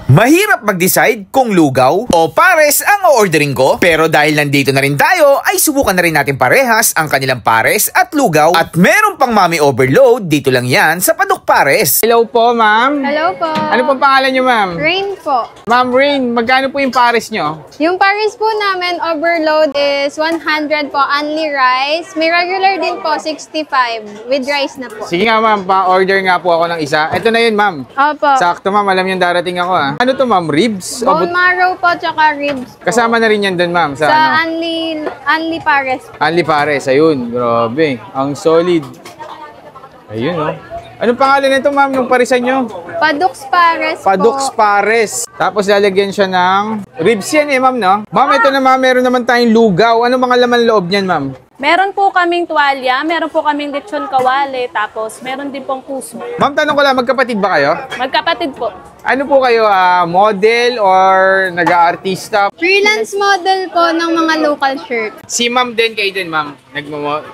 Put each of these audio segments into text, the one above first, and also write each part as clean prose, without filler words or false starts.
Mahirap mag-decide kung lugaw o pares ang o-ordering ko, pero dahil nandito na rin tayo ay subukan na rin natin parehas ang kanilang pares at lugaw at meron pang Mommy Overload dito lang yan sa Padok Pares. Hello po, ma'am. Hello po. Ano pong pangalan niyo, ma'am? Rain po. Ma'am Rain, magkano po yung pares niyo? Yung pares po namin, overload is 100 po, only rice. May regular din po, 65 with rice na po. Sige nga, ma'am. Pa-order nga po ako ng isa. Ito na yun, ma'am. Opo. Sakto, ma'am. Alam niyo darating ako, ha? Ano to, ma'am? Ribs? Bone marrow po, tsaka ribs po. Kasama na rin yan dun, ma'am. Sa ano? Only pares. Only pares. Ayun. Grabe. Ang solid. Ayun, oh. Anong pangalan nito, ma'am, nung parisan nyo? Padoks pares po. Padoks Pares. Tapos lalagyan siya ng ribs yan eh, ma'am, no? Ma'am, ito naman, meron naman tayong lugaw. Ano mga laman loob niyan, ma'am? Meron po kaming tuwalya, meron po kaming lechon kawali, tapos meron din pong puso. Ma'am, tanong ko lang, magkapatid ba kayo? Magkapatid po. Ano po kayo, model or nag-aartista? Freelance model po ng mga local shirt. Si ma'am din kayo din, ma'am.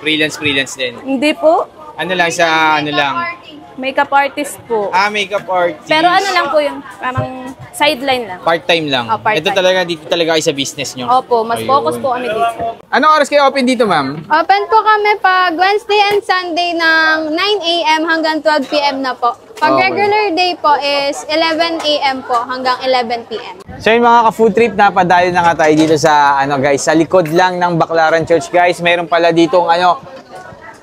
Freelance din. Hindi po. Ano lang sa, ano lang? Makeup artist po. Makeup artist. Pero ano lang po yung parang sideline lang. Part-time lang. Oh, part-time. Ito talaga, dito talaga kayo sa business nyo. Opo, mas Ayun. focus po kami dito. Anong oras kayo open dito, ma'am? Open po kami pag Wednesday and Sunday ng 9 a.m. hanggang 12 p.m. na po. Pag Okay. regular day po is 11 a.m. po hanggang 11 p.m. So yun mga ka-food trip, napadayo na nga tayo dito sa, guys, sa likod lang ng Baclaran Church, guys. Mayroon pala ditong,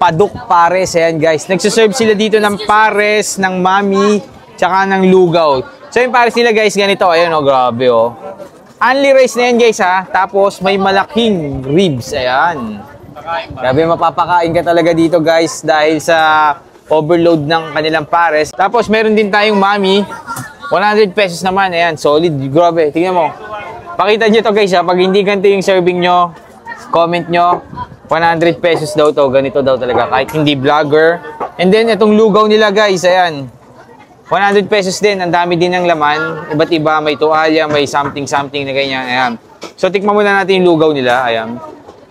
Padok Pares. Ayan, guys. Nagsiserve sila dito ng pares, ng mami, tsaka ng lugaw. So yung pares nila, guys, ganito. Ayan, grabe, oh. Only rice na yan, guys, ha. Tapos may malaking ribs. Ayan. Grabe, mapapakain ka talaga dito, guys, dahil sa overload ng kanilang pares. Tapos meron din tayong mami. 100 pesos naman. Ayan, solid. Grabe. Tingnan mo. Pakita nyo to, guys, ha. Pag hindi ganito yung serving nyo, comment nyo. 100 pesos daw to. Ganito daw talaga. Kahit hindi vlogger. And then, itong lugaw nila, guys. Ayan. 100 pesos din. Ang dami din ng laman. Iba't iba. May tuwalya. May something na ganyan. Ayan. So, tikman muna natin yung lugaw nila. Ayan.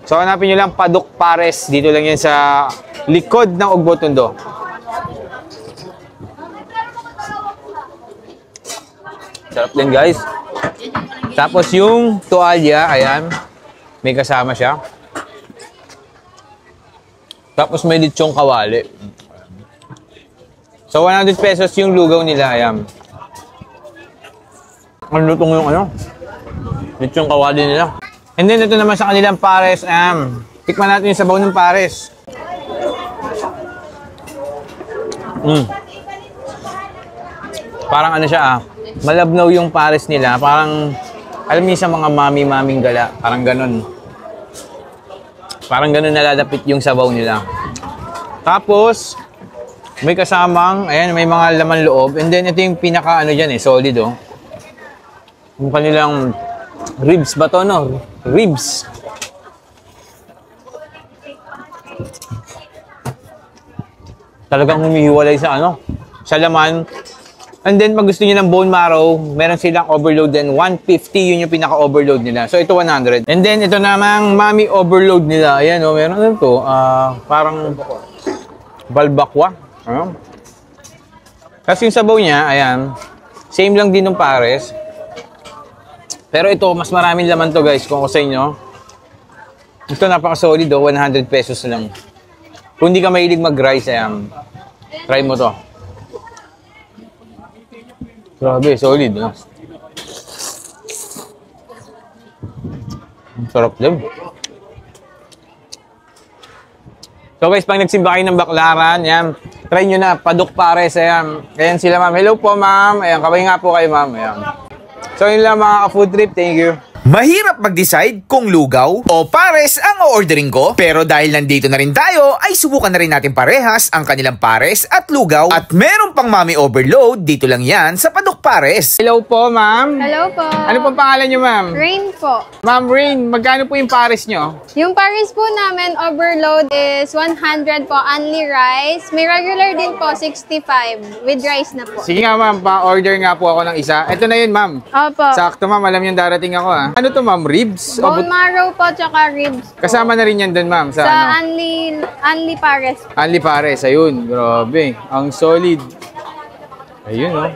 So, hanapin nyo lang Padok Pares. Dito lang yan sa likod ng Ugbo Tondo. Sarap din, guys. Tapos yung tuwalya. Ayan. May kasama siya. Tapos may lechong kawali. So, 100 pesos yung lugaw nila. Ayan. Ang lutong yung lechong kawali nila. And then, ito naman sa kanilang pares. Tikman natin yung sabaw ng pares. Parang siya, malabnaw yung pares nila. Parang, alam niyo sa mga mami-maming gala. Parang ganun. Parang ganun nalalapit yung sabaw nila. Tapos, may kasamang, ayan, may mga laman loob. And then, ito yung pinaka, dyan solid, oh. Yung kanilang ribs ba to, no? Ribs. Talagang humihiwalay sa, sa laman. And then, pag gusto niyo ng bone marrow, meron silang overload din. 150, yun yung pinaka-overload nila. So, ito 100. And then, ito namang mami overload nila. Ayan, meron to. Parang balbakwa. Kasi yung sabaw niya, ayan, same lang din ng pares. Pero ito, mas maraming laman to, guys, kung ako sa inyo. Ito, napaka-solid, 100 pesos lang. Kung hindi ka mahilig mag-rice, ayan, try mo to. Grabe, solid, Sarap din. So guys, pag nagsimba kayo ng Baclaran, yan, try nyo na, Padok Pares, ayan. Ayan sila, ma'am. Hello po, ma'am. Ayan, kabay nga po kayo, ma'am. Ayan. So yun lang mga ka-food trip. Thank you. Mahirap mag-decide kung lugaw o pares ang o-ordering ko, pero dahil nandito na rin tayo ay subukan na rin natin parehas ang kanilang pares at lugaw at meron pang Mommy Overload dito lang yan sa Padok Pares. Hello po, ma'am. Hello po. Ano pong pangalan nyo, ma'am? Rain po. Ma'am Rain, magkano po yung pares nyo? Yung pares po namin, overload is 100 po, only rice. May regular din po, 65 with rice na po. Sige nga, ma'am. Pa-order nga po ako ng isa. Ito na yun, ma'am. Opo. Sakto, ma'am. Alam yung darating ako, ha. Ano to, ma'am? Ribs? Bone marrow po, tsaka ribs po. Kasama na rin yan dun, ma'am. Sa only pares. Only pares. Ayun. Grabe. Ang solid. Ayun, oh.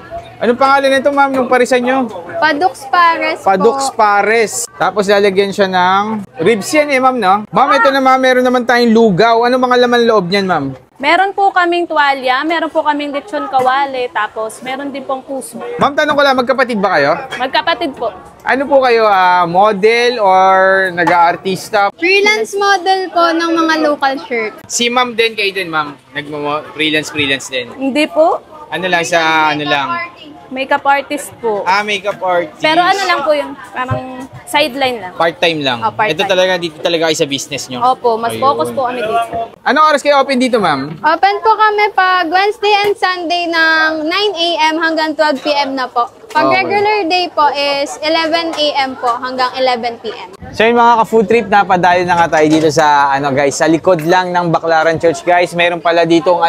Anong pangalan nito, ma'am, nung parisan nyo? Padux Pares po. Padux Pares. Tapos lalagyan siya ng ribs yan eh, ma'am, no? Ma'am, ito na ma'am, meron naman tayong lugaw. Ano mga laman loob niyan, ma'am? Meron po kaming tuwalya, meron po kaming lechon kawali, tapos meron din pong puso. Ma'am, tanong ko lang, magkapatid ba kayo? Magkapatid po. Ano po kayo, model or nag-aartista? Freelance model po ng mga local shirt. Si ma'am din kayo din, ma'am. Freelance din. Hindi po. Ano lang sa, ano lang? Makeup artist po. Makeup artist. Pero ano lang po yun, parang sideline lang. Part-time lang. Part-time. Ito talaga, dito talaga kayo sa business nyo. Opo, mas Ayun. focus po kami dito. Anong oras kayo open dito, ma'am? Open po kami pag Wednesday and Sunday ng 9 a.m. hanggang 12 p.m. na po. Pag Okay. regular day po is 11 a.m. po hanggang 11 p.m. So yun mga ka-food trip, napadayo na nga tayo dito sa, guys, sa likod lang ng Baclaran Church, guys. Meron pala ditong,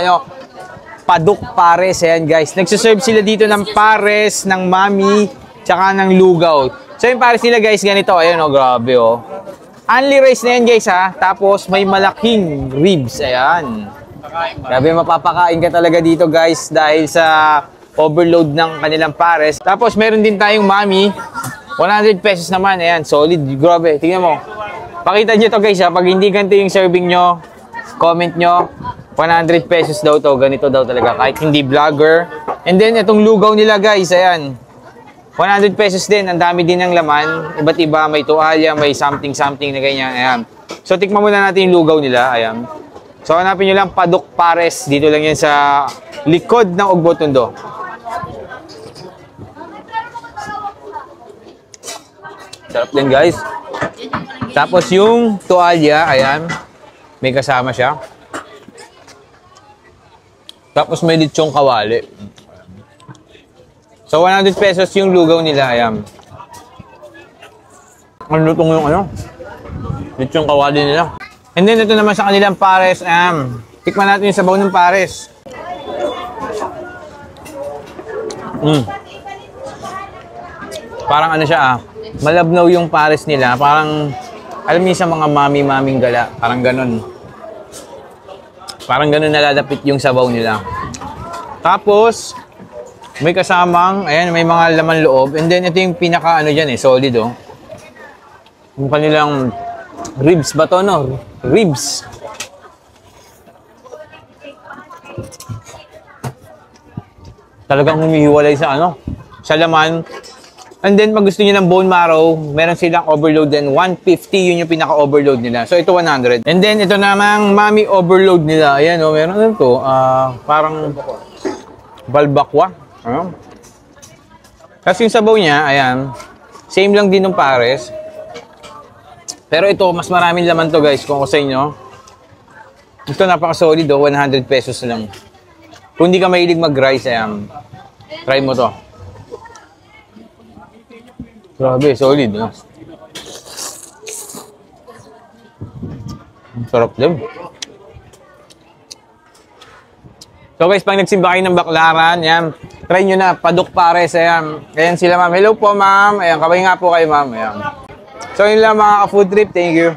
Paduk Pares, ayan guys. Nagsiserve sila dito ng pares, ng mami, tsaka ng lugaw. So yung pares nila guys, ganito. Ayan grabe Only rice na yan guys ha. Tapos may malaking ribs, ayan. Grabe, mapapakain ka talaga dito guys dahil sa overload ng kanilang pares. Tapos meron din tayong mami. 100 pesos naman, ayan. Solid, grabe. Tingnan mo. Pakita nyo to guys ha. Pag hindi ganito yung serving nyo, comment nyo. 100 pesos daw to, ganito daw talaga, kahit hindi vlogger. And then, itong lugaw nila guys, ayan. 100 pesos din, ang dami din ng laman. Iba't iba, may tuwalya, may something na ganyan, ayan. So, tikman muna natin yung lugaw nila, ayan. So, hanapin nyo lang, Paduk Pares. Dito lang yan sa likod ng Ugbo Tondo. Sarap din guys. Tapos yung tuwalya, ayan. May kasama siya. Tapos may lechong kawali. So, 100 pesos yung lugaw nila. Ayan. Ang lutong yung lechong kawali nila. And then, ito naman sa kanilang pares. Tikman natin yung sabaw ng pares. Parang siya malabnaw yung pares nila. Parang, alam niyo sa mga mami-maming gala. Parang ganun. Parang ganun nalalapit yung sabaw nila. Tapos, may kasamang, ayan, may mga laman loob. And then, ito yung pinaka, dyan solid, Yung kanilang ribs ba to, no? Ribs. Talagang humihiwalay sa, sa laman. And then, pag gusto niyo ng bone marrow, meron silang overload din. 150, yun yung pinaka-overload nila. So, ito 100. And then, ito namang mami overload nila. Ayan, meron ito. Parang balbakwa. Kasi yung sabaw niya, ayan, same lang din ng pares. Pero ito, mas maraming laman to guys, kung ako sa inyo. Ito, napaka-solid 100 pesos lang. Kung hindi ka mahilig mag-rice, ayan, try mo to. Grabe, solid. Sarap din. So guys, pag nagsimba kayo ng Baclaran, yan, try nyo na, Paduk Pares, ayan. Ayan sila ma'am. Hello po ma'am. Ayan, kabay nga po kayo ma'am. Ayan. So yun lang mga ka-food trip. Thank you.